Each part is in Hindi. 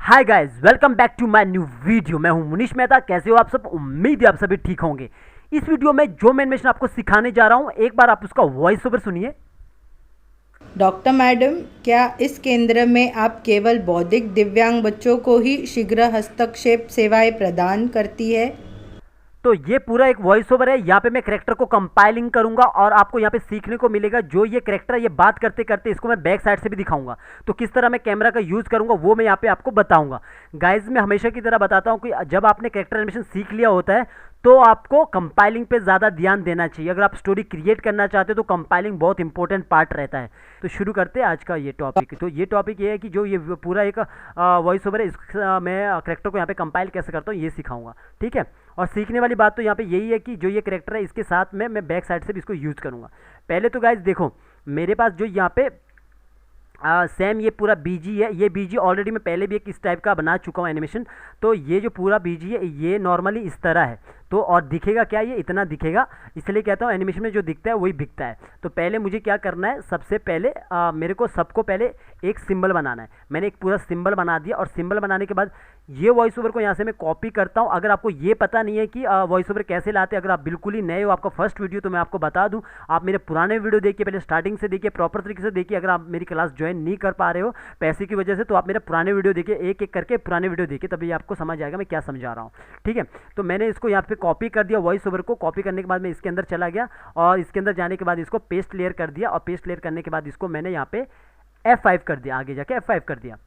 Hi guys, welcome back to my new video. मैं हूं मुनीश मेहता। कैसे हो आप सब? उम्मीद है आप सभी ठीक होंगे। इस वीडियो में जो मैं एनिमेशन आपको सिखाने जा रहा हूं, एक बार आप उसका वॉइस ओवर सुनिए। डॉक्टर मैडम, क्या इस केंद्र में आप केवल बौद्धिक दिव्यांग बच्चों को ही शीघ्र हस्तक्षेप सेवाएं प्रदान करती है? तो ये पूरा एक वॉइस ओवर है। यहाँ पे मैं करेक्टर को कंपाइलिंग करूंगा और आपको यहाँ पे सीखने को मिलेगा। जो ये करेक्टर ये बात करते करते इसको मैं बैक साइड से भी दिखाऊंगा, तो किस तरह मैं कैमरा का यूज करूंगा वो मैं यहाँ पे आपको बताऊंगा। गाइज, मैं हमेशा की तरह बताता हूँ कि जब आपने करेक्टर एनिमेशन सीख लिया होता है तो आपको कंपाइलिंग पे ज़्यादा ध्यान देना चाहिए। अगर आप स्टोरी क्रिएट करना चाहते हो तो कंपाइलिंग बहुत इंपॉर्टेंट पार्ट रहता है। तो शुरू करते हैं आज का ये टॉपिक। तो ये टॉपिक ये है कि जो ये पूरा एक वॉइस ओवर है, मैं करेक्टर को यहाँ पे कंपाइल कैसे करता हूँ ये सिखाऊंगा, ठीक है। और सीखने वाली बात तो यहाँ पे यही है कि जो ये करेक्टर है इसके साथ में मैं बैक साइड से भी इसको यूज़ करूँगा। पहले तो गाइज देखो, मेरे पास जो यहाँ पे सेम ये पूरा बीजी है। ये बीजी ऑलरेडी मैं पहले भी एक इस टाइप का बना चुका हूँ एनिमेशन। तो ये जो पूरा बीजी है ये नॉर्मली इस तरह है। तो और दिखेगा क्या, ये इतना दिखेगा। इसलिए कहता हूँ एनिमेशन में जो दिखता है वही दिखता है। तो पहले मुझे क्या करना है, सबसे पहले मेरे को सबको पहले एक सिंबल बनाना है। मैंने एक पूरा सिंबल बना दिया और सिंबल बनाने के बाद ये वॉइस ओवर को यहाँ से मैं कॉपी करता हूँ। अगर आपको ये पता नहीं है कि वॉइस ओवर कैसे लाते हैं, अगर आप बिल्कुल ही नए हो, आपका फर्स्ट वीडियो, तो मैं आपको बता दूँ, आप मेरे पुराने वीडियो देखिए, पहले स्टार्टिंग से देखिए, प्रॉपर तरीके से देखिए। अगर आप मेरी क्लास ज्वाइन नहीं कर पा रहे हो पैसे की वजह से, तो आप मेरे पुराने वीडियो देखिए, एक एक करके पुराने वीडियो देखिए, तभी आपको समझ आएगा मैं क्या समझा रहा हूँ, ठीक है। तो मैंने इसको यहाँ पे कॉपी कर दिया। वॉइस ओवर को कॉपी करने के बाद मैं इसके अंदर चला गया और इसके अंदर जाने के बाद इसको पेस्ट लेयर कर दिया और पेस्ट लेयर करने के बाद इसको मैंने यहाँ पे F5 कर दिया, आगे जाके F5 कर दिया।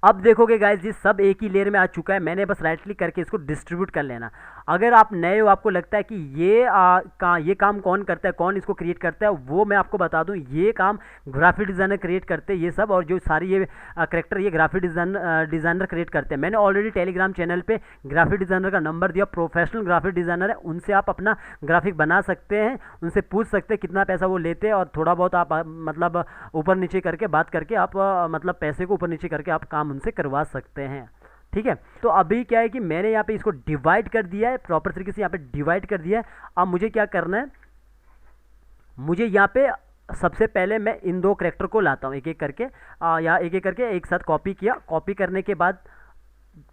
अब देखोगे गाइज, ये सब एक ही लेयर में आ चुका है। मैंने बस राइट क्लिक करके इसको डिस्ट्रीब्यूट कर लेना। अगर आप नए हो, आपको लगता है कि ये काम कौन करता है, कौन इसको क्रिएट करता है, वो मैं आपको बता दूं। ये काम ग्राफिक डिज़ाइनर क्रिएट करते हैं ये सब, और जो सारी ये करेक्टर ये ग्राफिक डिज़ाइनर क्रिएट करते हैं। मैंने ऑलरेडी टेलीग्राम चैनल पे ग्राफिक डिज़ाइनर का नंबर दिया। प्रोफेशनल ग्राफिक डिज़ाइनर है, उनसे आप अपना ग्राफिक बना सकते हैं, उनसे पूछ सकते हैं कितना पैसा वो लेते हैं, और थोड़ा बहुत आप मतलब ऊपर नीचे करके बात करके आप मतलब पैसे को ऊपर नीचे करके आप काम उनसे करवा सकते हैं, ठीक है। तो अभी क्या है कि मैंने यहाँ पे इसको डिवाइड कर दिया है, प्रॉपर तरीके से यहाँ पे डिवाइड कर दिया है। अब मुझे क्या करना है, मुझे यहाँ पे सबसे पहले मैं इन दो करेक्टर को लाता हूँ एक एक करके, या एक एक करके एक साथ कॉपी किया। कॉपी करने के बाद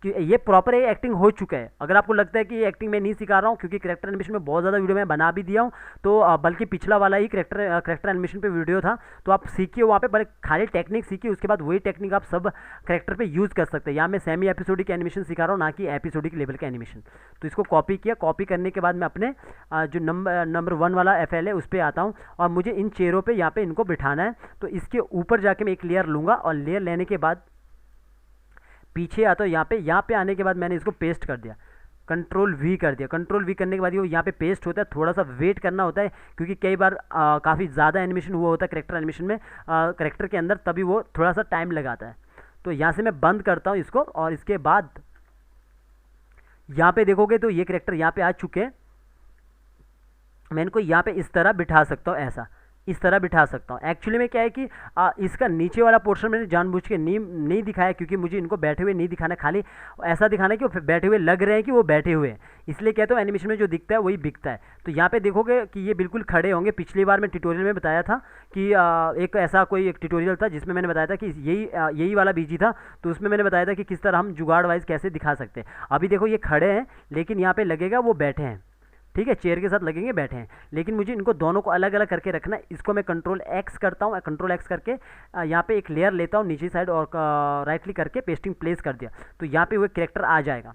कि ये प्रॉपर एक एक्टिंग हो चुका है। अगर आपको लगता है कि ये एक्टिंग मैं नहीं सिखा रहा हूँ, क्योंकि करेक्टर एनिमेशन में बहुत ज़्यादा वीडियो मैं बना भी दिया हूँ, तो बल्कि पिछला वाला ही करेक्टर एनिमेशन पे वीडियो था, तो आप सीखिए वहाँ पे, बड़े खाली टेक्निक सीखिए, उसके बाद वही टेक्निक आप सब करेक्टर पे यूज़ कर सकते हैं। यहाँ मैं सेमी एपिसोडिक एनिमेशन सिखा रहा हूँ, ना कि एपिसोडिक लेवल का एनिमेशन। तो इसको कॉपी किया। कॉपी करने के बाद मैं अपने जो नंबर 1 वाला FL है उस पर आता हूँ, और मुझे इन चेयरों पर यहाँ पे इनको बिठाना है। तो इसके ऊपर जाके मैं एक लेयर लूँगा, और लेयर लेने के बाद पीछे आता हूँ। यहाँ पे आने के बाद मैंने इसको पेस्ट कर दिया, कंट्रोल V कर दिया। कंट्रोल V करने के बाद ये यहाँ पे पेस्ट होता है। थोड़ा सा वेट करना होता है, क्योंकि कई बार काफ़ी ज़्यादा एनिमेशन हुआ होता है करेक्टर एनिमेशन में, करेक्टर के अंदर, तभी वो थोड़ा सा टाइम लगाता है। तो यहाँ से मैं बंद करता हूँ इसको, और इसके बाद यहाँ पे देखोगे तो ये करेक्टर यहाँ पे आ चुके हैं। मैं इनको यहाँ पे इस तरह बिठा सकता हूँ, ऐसा इस तरह बिठा सकता हूँ। एक्चुअली में क्या है कि इसका नीचे वाला पोर्शन मैंने जानबूझ के नहीं दिखाया, क्योंकि मुझे इनको बैठे हुए नहीं दिखाना, खाली ऐसा दिखाना है कि वो बैठे हुए लग रहे हैं कि वो बैठे हुए हैं। इसलिए कहता हूँ एनिमेशन में जो दिखता है वही दिखता है। तो यहाँ पे देखोगे कि ये बिल्कुल खड़े होंगे। पिछली बार मैं ट्यूटोरियल में बताया था कि एक ऐसा कोई एक ट्यूटोरियल था जिसमें मैंने बताया था कि यही वाला बीजी था, तो उसमें मैंने बताया था कि किस तरह हम जुगाड़ वाइज कैसे दिखा सकते हैं। अभी देखो ये खड़े हैं, लेकिन यहाँ पे लगेगा वो बैठे हैं, ठीक है, चेयर के साथ लगेंगे बैठे हैं, लेकिन मुझे इनको दोनों को अलग अलग करके रखना है। इसको मैं कंट्रोल X करता हूँ। कंट्रोल X करके यहाँ पे एक लेयर लेता हूँ नीचे साइड, और राइट क्लिक करके पेस्टिंग प्लेस कर दिया, तो यहाँ पे वो कैरेक्टर आ जाएगा।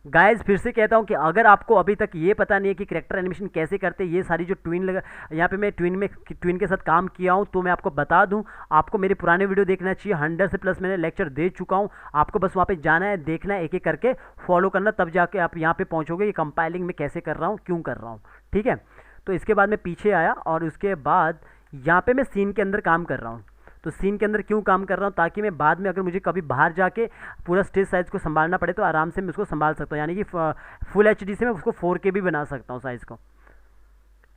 गाइज, फिर से कहता हूँ कि अगर आपको अभी तक ये पता नहीं है कि करेक्टर एनिमेशन कैसे करते हैं, ये सारी जो ट्विन लगा यहाँ पे मैं ट्विन के साथ काम किया हूँ, तो मैं आपको बता दूँ, आपको मेरे पुराने वीडियो देखना चाहिए। 100 से प्लस मैंने लेक्चर दे चुका हूँ। आपको बस वहाँ पे जाना है, देखना है, एक एक करके फॉलो करना, तब जाके आप यहाँ पे पहुँचोगे ये कंपाइलिंग में कैसे कर रहा हूँ, क्यों कर रहा हूँ, ठीक है। तो इसके बाद मैं पीछे आया, और उसके बाद यहाँ पर मैं सीन के अंदर काम कर रहा हूँ। तो सीन के अंदर क्यों काम कर रहा हूँ, ताकि मैं बाद में अगर मुझे कभी बाहर जाके पूरा स्टेज साइज़ को संभालना पड़े तो आराम से मैं उसको संभाल सकता हूँ। यानी कि फुल HD से मैं उसको 4K भी बना सकता हूँ साइज़ को।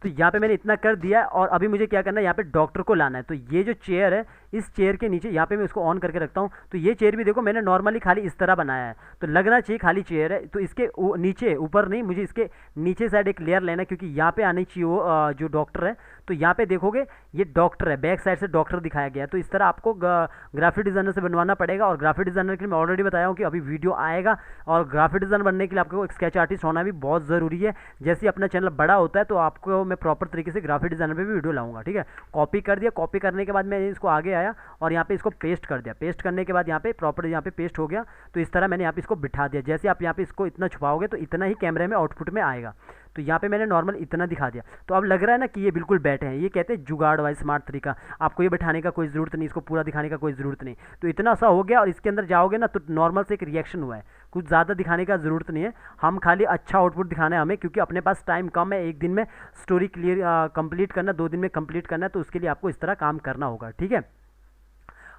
तो यहाँ पे मैंने इतना कर दिया है, और अभी मुझे क्या करना है, यहाँ पे डॉक्टर को लाना है। तो ये जो चेयर है इस चेयर के नीचे यहाँ पे मैं इसको ऑन करके रखता हूँ। तो ये चेयर भी देखो मैंने नॉर्मली खाली इस तरह बनाया है, तो लगना चाहिए खाली चेयर है। तो इसके नीचे, ऊपर नहीं, मुझे इसके नीचे साइड एक लेयर लेना है, क्योंकि यहाँ पे आनी चाहिए वो जो डॉक्टर है। तो यहाँ पे देखोगे ये डॉक्टर है, बैक साइड से डॉक्टर दिखाया गया है। तो इस तरह आपको ग्राफिक डिज़ाइनर से बनवाना पड़ेगा। और ग्राफिक डिज़ाइनर के लिए मैं ऑलरेडी बताया हूँ कि अभी वीडियो आएगा, और ग्राफिक डिज़ाइनर बनने के लिए आपको एक स्केच आर्टिस्ट होना भी बहुत ज़रूरी है। जैसे ही अपना चैनल बड़ा होता है तो आपको मैं प्रॉपर तरीके से ग्राफिक डिज़ाइनर पे भी वीडियो लाऊंगा, ठीक है। कॉपी कर दिया, कॉपी करने के बाद मैं इसको आगे आया और यहाँ पे इसको पेस्ट कर दिया। पेस्ट करने के बाद यहाँ पे प्रॉपर यहाँ पे पेस्ट हो गया। तो इस तरह मैंने यहाँ पे इसको बिठा दिया। जैसे आप यहाँ पे इसको इतना छुपाओगे तो इतना ही कैमरे में आउटपुट में आएगा। तो यहाँ पे मैंने नॉर्मल इतना दिखा दिया। तो अब लग रहा है ना कि ये बिल्कुल बैठे हैं। ये कहते हैं जुगाड़ वाइज स्मार्ट तरीका। आपको ये बैठाने का कोई ज़रूरत नहीं, इसको पूरा दिखाने का कोई ज़रूरत नहीं। तो इतना सा हो गया, और इसके अंदर जाओगे ना तो नॉर्मल से एक रिएक्शन हुआ है, कुछ ज़्यादा दिखाने का ज़रूरत नहीं है। हम खाली अच्छा आउटपुट दिखाना है हमें, क्योंकि अपने पास टाइम कम है। एक दिन में स्टोरी क्लियर कंप्लीट करना, 2 दिन में कंप्लीट करना है। तो उसके लिए आपको इस तरह काम करना होगा, ठीक है।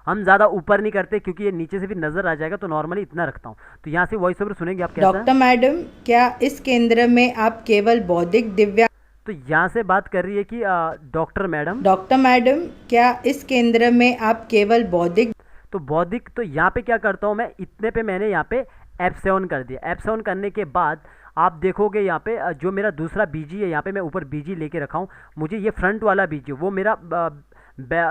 हम ज़्यादा ऊपर नहीं करते, क्योंकि ये नीचे से भी नज़र आ जाएगा। तो नॉर्मली इतना रखता हूँ। तो यहाँ से वॉइस ओवर सुनेंगे आप कैसा। डॉक्टर मैडम, क्या इस केंद्र में आप केवल बौद्धिक दिव्यांग तो यहाँ से बात कर रही है कि डॉक्टर मैडम, क्या इस केंद्र में आप केवल बौद्धिक तो बौद्धिक, तो यहाँ पे क्या करता हूँ मैं, इतने पे मैंने यहाँ पे F7 कर दिया। F7 करने के बाद आप देखोगे यहाँ पे जो मेरा दूसरा बीजी है, यहाँ पे मैं ऊपर बीजी लेके रखा हूँ। मुझे ये फ्रंट वाला बीजी, वो मेरा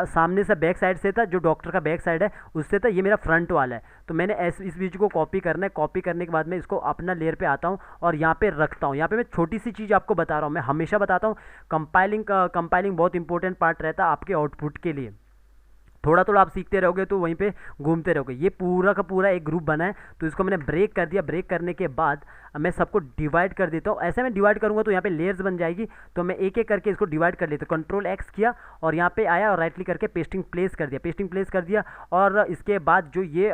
सामने से बैक साइड से था, जो डॉक्टर का बैक साइड है उससे था, ये मेरा फ्रंट वाला है। तो मैंने इस बीजी को कॉपी करना है। कॉपी करने के बाद मैं इसको अपना लेयर पे आता हूँ और यहाँ पे रखता हूँ। यहाँ पे मैं छोटी सी चीज़ आपको बता रहा हूँ, मैं हमेशा बताता हूँ, कंपाइलिंग बहुत इंपॉर्टेंट पार्ट रहता है आपके आउटपुट के लिए। थोड़ा थोड़ा आप सीखते रहोगे तो वहीं पे घूमते रहोगे। ये पूरा का पूरा एक ग्रुप बना है। तो इसको मैंने ब्रेक कर दिया। ब्रेक करने के बाद मैं सबको डिवाइड कर देता हूँ। ऐसे मैं डिवाइड करूँगा तो यहाँ पे लेयर्स बन जाएगी। तो मैं एक एक करके इसको डिवाइड कर लेता हूँ। कंट्रोल एक्स किया और यहाँ पे आया और राइट क्लिक करके पेस्टिंग प्लेस कर दिया। पेस्टिंग प्लेस कर दिया और इसके बाद जो ये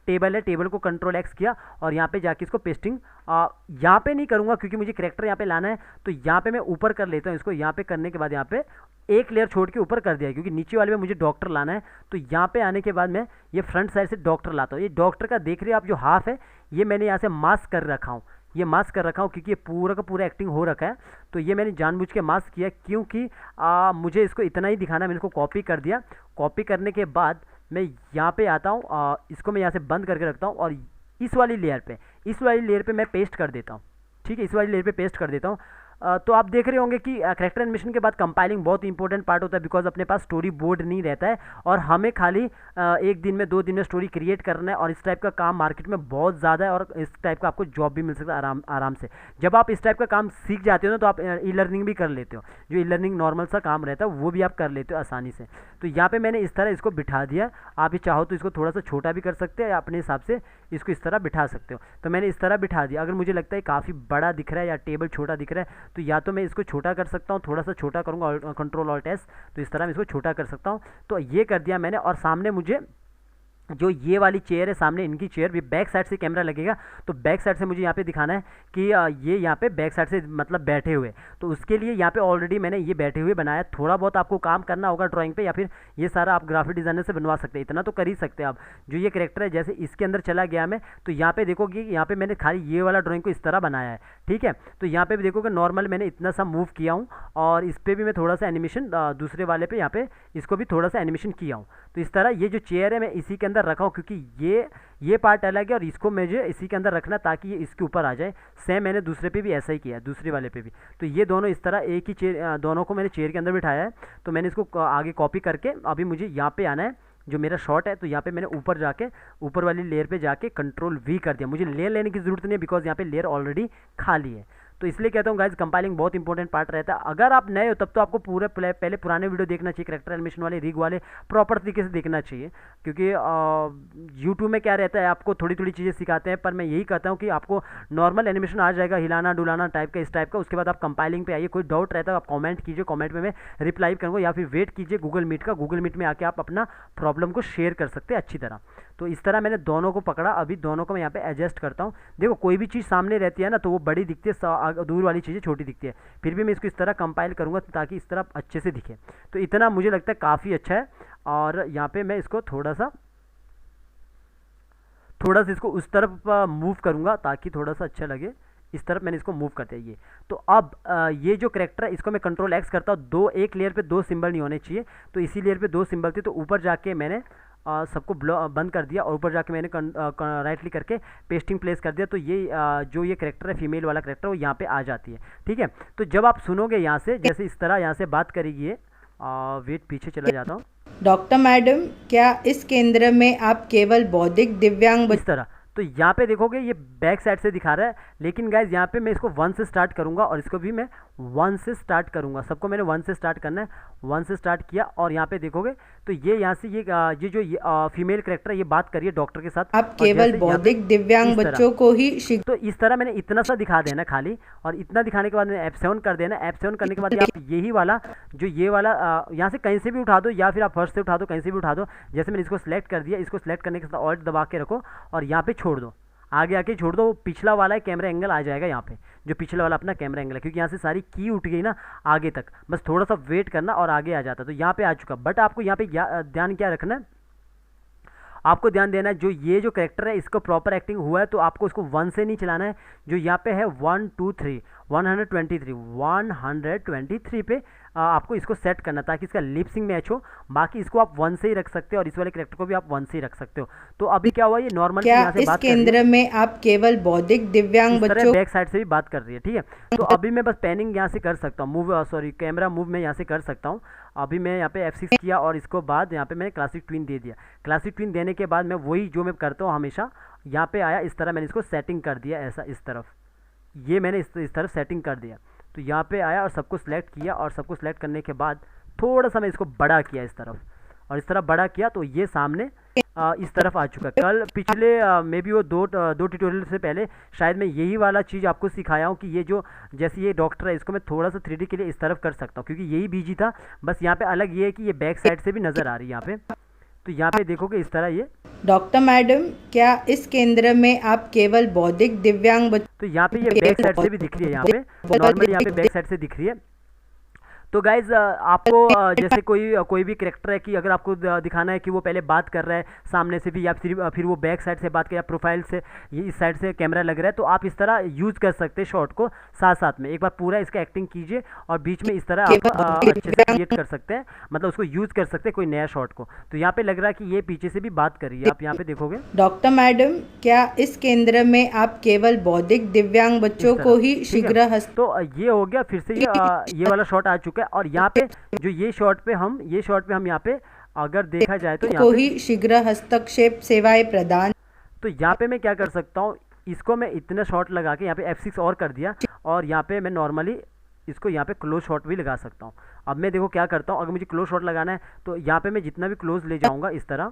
टेबल है, टेबल को कंट्रोल एक्स किया और यहाँ पे जाके इसको पेस्टिंग यहाँ पे नहीं करूँगा, क्योंकि मुझे कैरेक्टर यहाँ पे लाना है। तो यहाँ पे मैं ऊपर कर लेता हूँ इसको। यहाँ पे करने के बाद यहाँ पे एक लेयर छोड़ के ऊपर कर दिया, क्योंकि नीचे वाले में मुझे डॉक्टर लाना है। तो यहाँ पे आने के बाद मैं ये फ्रंट साइड से डॉक्टर लाता हूँ। ये डॉक्टर का देख रहे हो आप जो हाफ है, ये मैंने यहाँ से मास्क कर रखा हूँ। ये मास्क कर रखा हूँ क्योंकि ये पूरा का पूरा एक्टिंग हो रखा है। तो ये मैंने जानबूझ के मास्क किया, क्योंकि मुझे इसको इतना ही दिखाना है। मैंने इसको कॉपी कर दिया। कॉपी करने के बाद मैं यहाँ पे आता हूँ, इसको मैं यहाँ से बंद करके रखता हूँ और इस वाली लेयर पे मैं पेस्ट कर देता हूँ। ठीक है, इस वाली लेयर पे पेस्ट कर देता हूँ। तो आप देख रहे होंगे कि कैरेक्टर एनिमेशन के बाद कंपाइलिंग बहुत इंपॉर्टेंट पार्ट होता है, बिकॉज अपने पास स्टोरी बोर्ड नहीं रहता है और हमें खाली एक दिन में 2 दिन में स्टोरी क्रिएट करना है। और इस टाइप का काम मार्केट में बहुत ज़्यादा है और इस टाइप का आपको जॉब भी मिल सकता है आराम से। जब आप इस टाइप का काम सीख जाते हो ना तो आप ई लर्निंग भी कर लेते हो। जो ई लर्निंग नॉर्मल सा काम रहता है वो भी आप कर लेते हो आसानी से। तो यहाँ पर मैंने इस तरह इसको बिठा दिया। आप ये चाहो तो इसको थोड़ा सा छोटा भी कर सकते हो या अपने हिसाब से इसको इस तरह बिठा सकते हो। तो मैंने इस तरह बिठा दिया। अगर मुझे लगता है काफ़ी बड़ा दिख रहा है या टेबल छोटा दिख रहा है तो या तो मैं इसको छोटा कर सकता हूँ, थोड़ा सा छोटा करूँगा, कंट्रोल ऑल्ट एस। तो इस तरह मैं इसको छोटा कर सकता हूँ। तो ये कर दिया मैंने। और सामने मुझे जो ये वाली चेयर है, सामने इनकी चेयर भी बैक साइड से कैमरा लगेगा। तो बैक साइड से मुझे यहाँ पे दिखाना है कि ये यहाँ पे बैक साइड से मतलब बैठे हुए। तो उसके लिए यहाँ पे ऑलरेडी मैंने ये बैठे हुए बनाया। थोड़ा बहुत आपको काम करना होगा ड्राइंग पे, या फिर ये सारा आप ग्राफिक डिज़ाइनर से बनवा सकते हैं। इतना तो कर ही सकते हैं आप। जो ये कैरेक्टर है, जैसे इसके अंदर चला गया मैं, तो यहाँ पे देखोगे यहाँ पे मैंने खाली ये वाला ड्राइंग को इस तरह बनाया है। ठीक है, तो यहाँ पे भी देखोगे नॉर्मल मैंने इतना सा मूव किया हूँ और इस पर भी मैं थोड़ा सा एनिमेशन दूसरे वाले पे यहाँ पे इसको भी थोड़ा सा एनिमेशन किया हूँ। तो इस तरह ये जो चेयर है मैं इसी के अंदर रखा हूँ, क्योंकि ये पार्ट अलग है और इसको मुझे इसी के अंदर रखना ताकि ये इसके ऊपर आ जाए। सेम मैंने दूसरे पे भी ऐसा ही किया है, दूसरे वाले पे भी। तो ये दोनों इस तरह एक ही चेयर, दोनों को मैंने चेयर के अंदर बिठाया है। तो मैंने इसको आगे कॉपी करके अभी मुझे यहाँ पे आना है, जो मेरा शॉट है। तो यहाँ पे मैंने ऊपर जाके ऊपर वाली लेयर पे जाके कंट्रोल वी कर दिया। मुझे लेयर लेने की ज़रूरत नहीं है, बिकॉज यहाँ पे लेयर ऑलरेडी खाली है। तो इसलिए कहता हूँ गाइज, कंपाइलिंग बहुत इंपॉर्टेंट पार्ट रहता है। अगर आप नए हो तब तो आपको पूरे पहले पुराने वीडियो देखना चाहिए, कैरेक्टर एनिमेशन वाले, रिग वाले, प्रॉपर तरीके से देखना चाहिए। क्योंकि यूट्यूब में क्या रहता है, आपको थोड़ी थोड़ी चीज़ें सिखाते हैं, पर मैं यही कहता हूँ कि आपको नॉर्मल एनिमेशन आ जाएगा, हिलाना डुलाना टाइप का, इस टाइप का। उसके बाद आप कंपाइलिंग पे आइए। कोई डाउट रहता है आप कॉमेंट कीजिए, कॉमेंट में मैं रिप्लाई करूँगा, या फिर वेट कीजिए गूगल मीट का। गूगल मीट में आके आप अपना प्रॉब्लम को शेयर कर सकते हैं अच्छी तरह। तो इस तरह मैंने दोनों को पकड़ा। अभी दोनों को मैं यहाँ पे एडजस्ट करता हूँ। देखो, कोई भी चीज़ सामने रहती है ना तो वो बड़ी दिखती है, दूर वाली चीज़ें छोटी दिखती है। फिर भी मैं इसको इस तरह कंपाइल करूँगा ताकि इस तरह अच्छे से दिखे। तो इतना मुझे लगता है काफ़ी अच्छा है। और यहाँ पे मैं इसको थोड़ा सा इसको उस तरफ मूव करूँगा ताकि थोड़ा सा अच्छा लगे। इस तरफ मैंने इसको मूव कर दिया ये। तो अब ये जो करेक्टर है इसको मैं कंट्रोल एक्स करता हूँ, दो एक लेयर पे दो सिंबल नहीं होने चाहिए, तो इसी लेयर पे दो सिंबल थे, तो ऊपर जाके मैंने सबको बंद कर दिया और ऊपर जाके मैंने राइट क्लिक करके पेस्टिंग प्लेस कर दिया। तो ये जो ये करेक्टर है फीमेल वाला करेक्टर वो यहाँ पे आ जाती है, ठीक है। तो जब आप सुनोगे यहाँ से जैसे इस तरह यहाँ से बात करेगी ये, वेट पीछे चला जाता हूँ। डॉक्टर मैडम, क्या इस केंद्र में आप केवल बौद्धिक दिव्यांग इस तरह तो यहाँ पे देखोगे ये बैक साइड से दिखा रहा है, लेकिन गाइज यहाँ पे मैं इसको 1 से स्टार्ट करूँगा और इसको भी मैं 1 से स्टार्ट करूँगा। सबको मैंने 1 से स्टार्ट करना है, 1 से स्टार्ट किया और यहाँ पे देखोगे तो ये यहाँ से ये जो फीमेल करेक्टर है ये बात करिए डॉक्टर के साथ। आप केवल बौद्धिक दिव्यांग बच्चों को ही तो इस तरह मैंने इतना सा दिखा देना खाली, और इतना दिखाने के बाद मैंने F7 कर देना। F7 करने के बाद आप यही वाला जो ये वाला यहाँ से कहीं से भी उठा दो या फिर आप फर्स्ट से उठा दो, कहीं से भी उठा दो। जैसे मैंने इसको सिलेक्ट कर दिया, इसको सिलेक्ट करने के साथ ऑल्ट दबा के रखो और यहाँ पे छोड़ दो, आगे आके छोड़ दो। वो पिछला वाला है कैमरा एंगल आ जाएगा यहाँ पे, जो पिछला वाला अपना कैमरा एंगल है, क्योंकि यहाँ से सारी की उठ गई ना आगे तक, बस थोड़ा सा वेट करना और आगे आ जाता। तो यहाँ पे आ चुका, बट आपको यहाँ पे ध्यान क्या रखना है, आपको ध्यान देना है जो ये जो करेक्टर है इसको प्रॉपर एक्टिंग हुआ है तो आपको इसको 1 से नहीं चलाना है। जो यहाँ पे है 1 2 3 123 पे आपको इसको सेट करना ताकि इसका लिपसिंग मैच हो। बाकी इसको आप 1 से ही रख सकते हो और इस वाले करेक्टर को भी आप 1 से ही रख सकते हो। तो अभी क्या हुआ, ये नॉर्मल क्या इस केंद्र में आप केवल बौद्धिक दिव्यांग बच्चों बैक साइड से भी बात कर रही है, ठीक है। तो अभी मैं बस पैनिंग यहाँ से कर सकता हूँ, मूव सॉरी कैमरा मूव मैं यहाँ से कर सकता हूँ। अभी मैं यहाँ पे F6 किया और इसको बाद यहाँ पे मैंने क्लासिक ट्विन दे दिया। क्लासिक ट्विन देने के बाद मैं वही जो मैं करता हूँ हमेशा, यहाँ पे आया इस तरह मैंने इसको सेटिंग कर दिया ऐसा, इस तरफ ये मैंने इस तरफ सेटिंग कर दिया। तो यहाँ पे आया और सबको सिलेक्ट किया और सबको सिलेक्ट करने के बाद थोड़ा सा मैं इसको बड़ा किया इस तरफ, और इस तरफ बड़ा किया तो ये सामने इस तरफ आ चुका है। कल पिछले मे बी वो दो ट्यूटोरियल से पहले शायद मैं यही वाला चीज़ आपको सिखाया हूँ कि ये जो जैसे ये डॉक्टर है इसको मैं थोड़ा सा 3D के लिए इस तरफ कर सकता हूँ, क्योंकि यही बीजी था। बस यहाँ पे अलग ये है कि ये बैक साइड से भी नज़र आ रही है यहाँ पे। तो यहाँ पे देखोगे इस तरह ये। डॉक्टर मैडम, क्या इस केंद्र में आप केवल बौद्धिक दिव्यांग तो यहाँ पे ये बैक साइड से भी दिख रही है, यहाँ पे नॉर्मली यहाँ पे बैक साइड से दिख रही है। तो गाइज आपको जैसे कोई भी करेक्टर है कि अगर आपको दिखाना है कि वो पहले बात कर रहा है सामने से भी या फिर वो बैक साइड से बात कर या प्रोफाइल से ये इस साइड से कैमरा लग रहा है, तो आप इस तरह यूज़ कर सकते हैं शॉट को साथ साथ में। एक बार पूरा इसका एक्टिंग कीजिए और बीच में इस तरह आप अच्छे से क्रिएट कर सकते हैं, मतलब उसको यूज़ कर सकते हैं कोई नया शॉट को। तो यहाँ पे लग रहा है कि ये पीछे से भी बात कर रही है, आप यहाँ पे देखोगे। डॉक्टर मैडम, क्या इस केंद्र में आप केवल बौद्धिक दिव्यांग बच्चों को ही शीघ्र तो ये हो गया, फिर से ये वाला शॉट आ चुका है। और यहाँ पे जो ये शॉट पे हम यहाँ पे अगर देखा जाए तो यहाँ ही शीघ्र हस्तक्षेप सेवाएं प्रदान। तो यहाँ पे मैं क्या कर सकता हूँ, इसको मैं इतना शॉट लगा के यहाँ पे F6 और कर दिया और यहाँ पे मैं नॉर्मली इसको यहाँ पे क्लोज शॉट भी लगा सकता हूँ। अब मैं देखो क्या करता हूँ, अगर मुझे क्लोज शॉट लगाना है तो यहाँ पे मैं जितना भी क्लोज ले जाऊँगा इस तरह,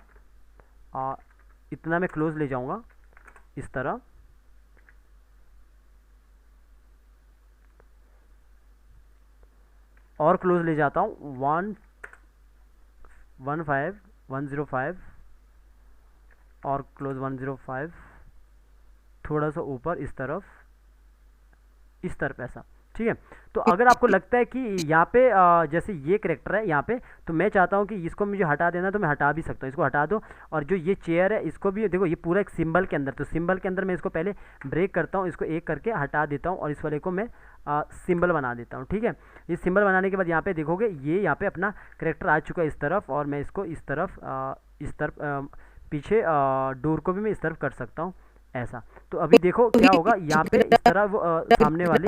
इतना मैं क्लोज ले जाऊँगा इस तरह, और क्लोज ले जाता हूँ 105 और क्लोज 105, थोड़ा सा ऊपर इस तरफ ऐसा, ठीक है। तो अगर आपको लगता है कि यहाँ पे जैसे ये करेक्टर है यहाँ पे, तो मैं चाहता हूँ कि इसको मुझे हटा देना तो मैं हटा भी सकता हूँ, इसको हटा दो। और जो ये चेयर है इसको भी देखो, ये पूरा एक सिंबल के अंदर, तो सिंबल के अंदर मैं इसको पहले ब्रेक करता हूँ, इसको एक करके हटा देता हूँ और इस वाले को मैं सिंबल बना देता हूँ, ठीक है। ये सिंबल बनाने के बाद यहाँ पे देखोगे ये यहाँ पे अपना करेक्टर आ चुका है इस तरफ, और मैं इसको इस तरफ पीछे डोर को भी मैं इस तरफ कर सकता हूँ ऐसा। तो अभी देखो क्या होगा, यहाँ पे इस तरह वो सामने वाली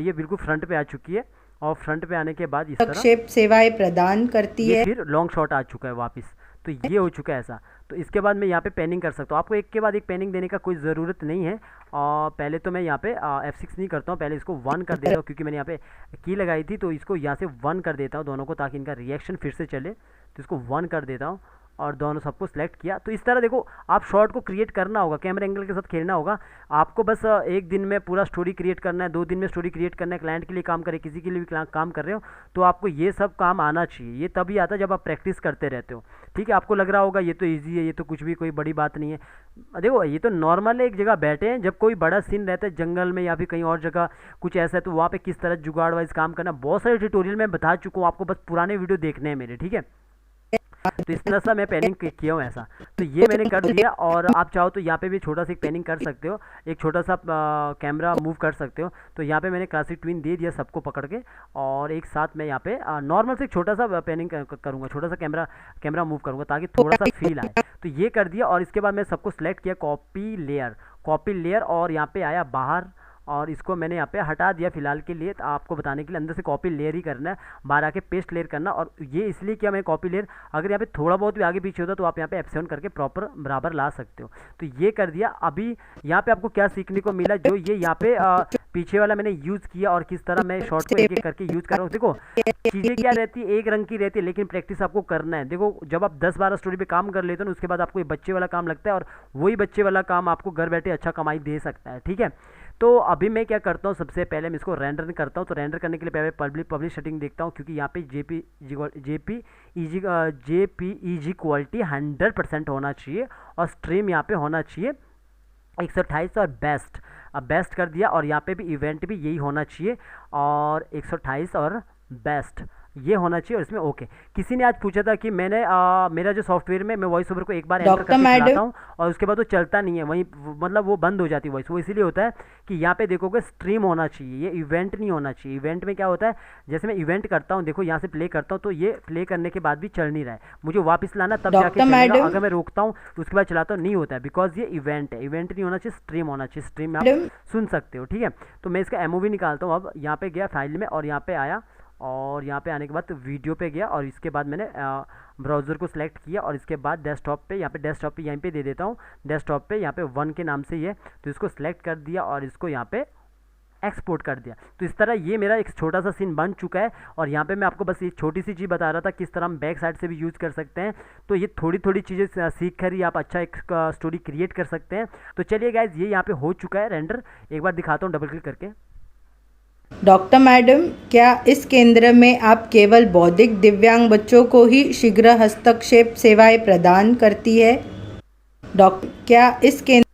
ये बिल्कुल फ्रंट पे आ चुकी है, और फ्रंट पे आने के बाद इस तरह सेवाएं प्रदान करती है, फिर लॉन्ग शॉट आ चुका है वापस। तो ये हो चुका है ऐसा। तो इसके बाद मैं यहाँ पे पेनिंग कर सकता हूँ, आपको एक के बाद एक पेनिंग देने का कोई ज़रूरत नहीं है। और पहले तो मैं यहाँ पे F6 नहीं करता हूँ, पहले इसको 1 कर देता हूँ, क्योंकि मैंने यहाँ पे की लगाई थी, तो इसको यहाँ से 1 कर देता हूँ दोनों को, ताकि इनका रिएक्शन फिर से चले। तो इसको 1 कर देता हूँ और दोनों सबको सिलेक्ट किया। तो इस तरह देखो आप शॉट को क्रिएट करना होगा, कैमरा एंगल के साथ खेलना होगा आपको। बस एक दिन में पूरा स्टोरी क्रिएट करना है, 2 दिन में स्टोरी क्रिएट करना है, क्लाइंट के लिए काम करे, किसी के लिए भी काम कर रहे हो, तो आपको ये सब काम आना चाहिए। ये तभी आता है जब आप प्रैक्टिस करते रहते हो, ठीक है। आपको लग रहा होगा ये तो ईजी है, ये तो कुछ भी कोई बड़ी बात नहीं है। देखो ये तो नॉर्मल है, एक जगह बैठे हैं, जब कोई बड़ा सीन रहता है जंगल में या फिर कहीं और जगह कुछ ऐसा है, तो वहाँ पे किस तरह जुगाड़ वाइज काम करना, बहुत सारे ट्यूटोरियल में बता चुका हूँ आपको, बस पुराने वीडियो देखने हैं मेरे, ठीक है। तो इस तरह से मैं पेनिंग किया हूँ ऐसा। तो ये मैंने कर दिया, और आप चाहो तो यहाँ पे भी छोटा सा एक पेनिंग कर सकते हो, एक छोटा सा कैमरा मूव कर सकते हो। तो यहाँ पे मैंने क्लासिक ट्विन दे दिया सबको पकड़ के, और एक साथ मैं यहाँ पे नॉर्मल से छोटा सा पेनिंग करूँगा, छोटा सा कैमरा मूव करूँगा ताकि थोड़ा सा फील आए। तो ये कर दिया, और इसके बाद मैं सबको सिलेक्ट किया कॉपी लेयर, और यहाँ पे आया बाहर, और इसको मैंने यहाँ पे हटा दिया फिलहाल के लिए, तो आपको बताने के लिए अंदर से कॉपी लेयर ही करना है, बाहर आके पेस्ट लेयर करना। और ये इसलिए किया मैं कॉपी लेयर, अगर यहाँ पे थोड़ा बहुत भी आगे पीछे होता तो आप यहाँ पे F7 करके प्रॉपर बराबर ला सकते हो। तो ये कर दिया। अभी यहाँ पे आपको क्या सीखने को मिला, जो ये यहाँ पे पीछे वाला मैंने यूज़ किया, और किस तरह मैं शॉर्ट को एक एक करके यूज़ कर रहा हूँ। देखो चीज़ें क्या रहती है, एक रंग की रहती है, लेकिन प्रैक्टिस आपको करना है। देखो जब आप 10-12 स्टोरी पे काम कर लेते हो ना, उसके बाद आपको ये बच्चे वाला काम लगता है, और वही बच्चे वाला काम आपको घर बैठे अच्छा कमाई दे सकता है। ठीक है, तो अभी मैं क्या करता हूँ, सबसे पहले मैं इसको रेंडर करता हूँ। तो रेंडर करने के लिए पहले पब्लिश सेटिंग देखता हूँ, क्योंकि यहाँ पे जेपीईजी क्वालिटी 100% होना चाहिए, और स्ट्रीम यहाँ पे होना चाहिए 128, और बेस्ट कर दिया। और यहाँ पे भी इवेंट भी यही होना चाहिए, और 128 और बेस्ट ये होना चाहिए, और इसमें ओके। किसी ने आज पूछा था कि मैंने मेरा जो सॉफ्टवेयर में मैं वॉइस ओवर को एक बार एंटर करके चलाता हूँ, और उसके बाद वो चलता नहीं है, वहीं मतलब वो बंद हो जाती है वॉइस। वो इसीलिए होता है कि यहाँ पे देखोगे स्ट्रीम होना चाहिए, ये इवेंट नहीं होना चाहिए। इवेंट में क्या होता है, जैसे मैं इवेंट करता हूँ, देखो यहाँ से प्ले करता हूँ, तो ये प्ले करने के बाद भी चल नहीं रहा है, मुझे वापस लाना तब जाके चलेगा। अगर मैं रोकता हूँ उसके बाद चलाता हूँ, नहीं होता है, बिकॉज ये इवेंट है, इवेंट नहीं होना चाहिए, स्ट्रीम होना चाहिए। स्ट्रीम में आप सुन सकते हो। ठीक है, तो मैं इसका एमओवी निकालता हूँ। अब यहाँ पे गया फाइल में, और यहाँ पे आया, और यहाँ पे आने के बाद तो वीडियो पे गया, और इसके बाद मैंने ब्राउज़र को सिलेक्ट किया, और इसके बाद डेस्कटॉप पे, यहाँ पे डेस्कटॉप पे यहीं पे दे देता हूँ, डेस्कटॉप पे यहाँ पे 1 के नाम से ये, तो इसको सिलेक्ट कर दिया, और इसको यहाँ पे एक्सपोर्ट कर दिया। तो इस तरह ये मेरा एक छोटा सा सीन बन चुका है, और यहाँ पे मैं आपको बस एक छोटी सी चीज़ बता रहा था किस तरह हम बैक साइड से भी यूज़ कर सकते हैं। तो ये थोड़ी थोड़ी चीज़ें सीख कर ही आप अच्छा एक स्टोरी क्रिएट कर सकते हैं। तो चलिए गाइज, ये यहाँ पे हो चुका है रेंडर, एक बार दिखाता हूँ डबल क्लिक करके। डॉक्टर मैडम, क्या इस केंद्र में आप केवल बौद्धिक दिव्यांग बच्चों को ही शीघ्र हस्तक्षेप सेवाएं प्रदान करती है? क्या इस केंद्र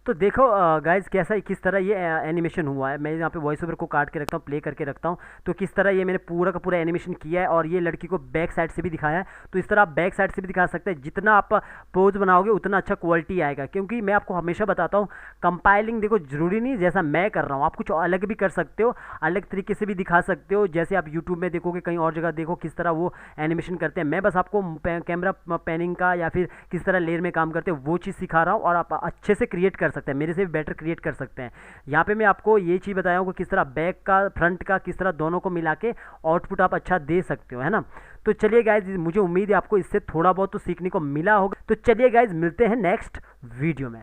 तो देखो गाइज कैसा किस तरह ये एनिमेशन हुआ है। मैं यहाँ पे वॉइस ओवर को काट के रखता हूँ, प्ले करके रखता हूँ, तो किस तरह ये मैंने पूरा का पूरा एनिमेशन किया है, और ये लड़की को बैक साइड से भी दिखाया है। तो इस तरह आप बैक साइड से भी दिखा सकते हैं, जितना आप पोज बनाओगे उतना अच्छा क्वालिटी आएगा। क्योंकि मैं आपको हमेशा बताता हूँ, कंपाइलिंग देखो जरूरी नहीं जैसा मैं कर रहा हूँ, आप कुछ अलग भी कर सकते हो, अलग तरीके से भी दिखा सकते हो। जैसे आप यूट्यूब में देखोगे, कहीं और जगह देखो किस तरह वो एनिमेशन करते हैं। मैं बस आपको कैमरा पैनिंग का या फिर किस तरह लेयर में काम करते हैं वो चीज़ सिखा रहा हूँ, और आप अच्छे से क्रिएट कर सकते हैं, मेरे से भी बेटर क्रिएट कर सकते हैं। यहाँ पे मैं आपको ये चीज़ बताया हूँ कि किस तरह बैक का फ्रंट का किस तरह दोनों को मिला के आउटपुट आप अच्छा दे सकते हो, है ना। तो चलिए गाइज, मुझे उम्मीद है आपको इससे थोड़ा बहुत तो सीखने को मिला होगा। तो चलिए गाइज, मिलते हैं नेक्स्ट वीडियो में।